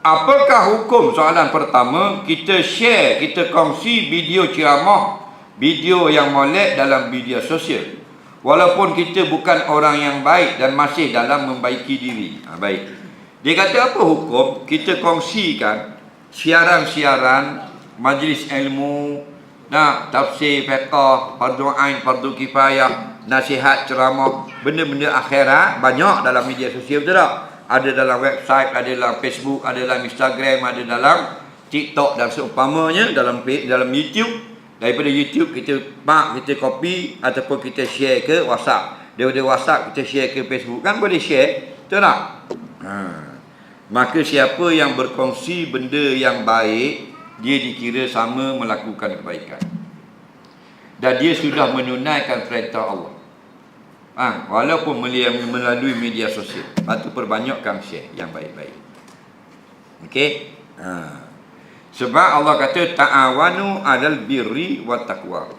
Apakah hukum? Soalan pertama, kita share, kita kongsi video ceramah, video yang molek dalam media sosial. Walaupun kita bukan orang yang baik dan masih dalam membaiki diri. Baik. Dia kata apa hukum? Kita kongsikan siaran-siaran, majlis ilmu, tafsir, fiqh, fardu ain, fardu kifayah, nasihat, ceramah, benda-benda akhirat banyak dalam media sosial, betul tak? Ada dalam website, ada dalam Facebook, ada dalam Instagram, ada dalam TikTok dan seumpamanya, dalam YouTube. Daripada YouTube kita copy ataupun kita share ke WhatsApp. Daripada WhatsApp kita share ke Facebook, kan boleh share, betul tak? Maka siapa yang berkongsi benda yang baik, dia dikira sama melakukan kebaikan. Dan dia sudah menunaikan perintah Allah. Walaupun melalui media sosial. Patut perbanyakkan share yang baik-baik. Okey? Sebab Allah kata ta'awanu 'alal birri wat taqwa.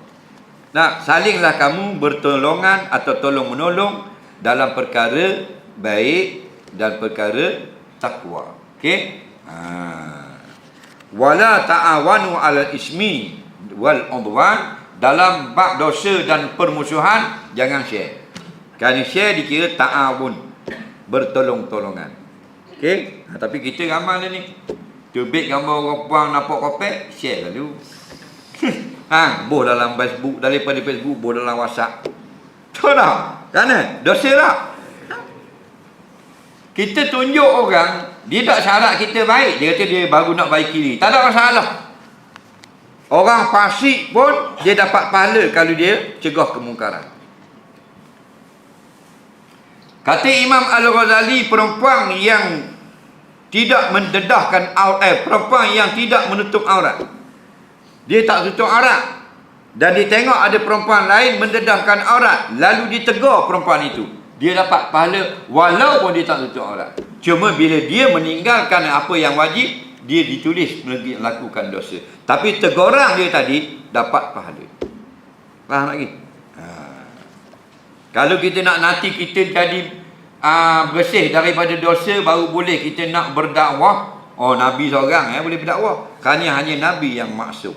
Salinglah kamu bertolongan atau tolong menolong dalam perkara baik dan perkara takwa. Okey? Wala ta'awanu 'alal ismi wal 'udwan. Dalam bab dosa dan permusuhan jangan share. Kerana share dikira ta'awun, bertolong-tolongan. Okey? Tapi kita ramai ni terbit gambar orang puang nampak kopek, share lalu. Boh dalam Facebook, daripada Facebook boh dalam WhatsApp. Tahu tak? Kerana dosa tak? Kita tunjuk orang, dia tak syarat kita baik, dia kata dia baru nak baiki diri. Tak ada masalah. Orang fasik pun dia dapat pahala kalau dia cegah kemungkaran. Kata Imam Al-Ghazali, perempuan yang tidak mendedahkan perempuan yang tidak menutup aurat, dia tak tutup aurat, dan dia tengok ada perempuan lain mendedahkan aurat, lalu ditegur perempuan itu, dia dapat pahala walaupun dia tak tutup aurat. Cuma bila dia meninggalkan apa yang wajib, dia ditulis melakukan dosa. Tapi teguran dia tadi dapat pahala. Faham lagi? Kalau kita nak nanti kita jadi bersih daripada dosa, baru boleh kita nak berdakwah. Nabi seorang boleh berdakwah. Kerana hanya Nabi yang maksum.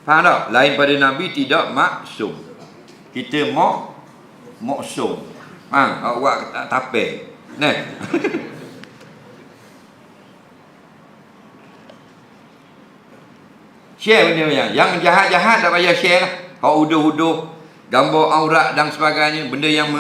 Faham tak? Lain pada Nabi tidak maksum. Kita maksum. Awak tak tapir. Share benda yang jahat-jahat tak payah share lah. Kau uduh-uduh, gambar aurat dan sebagainya, benda yang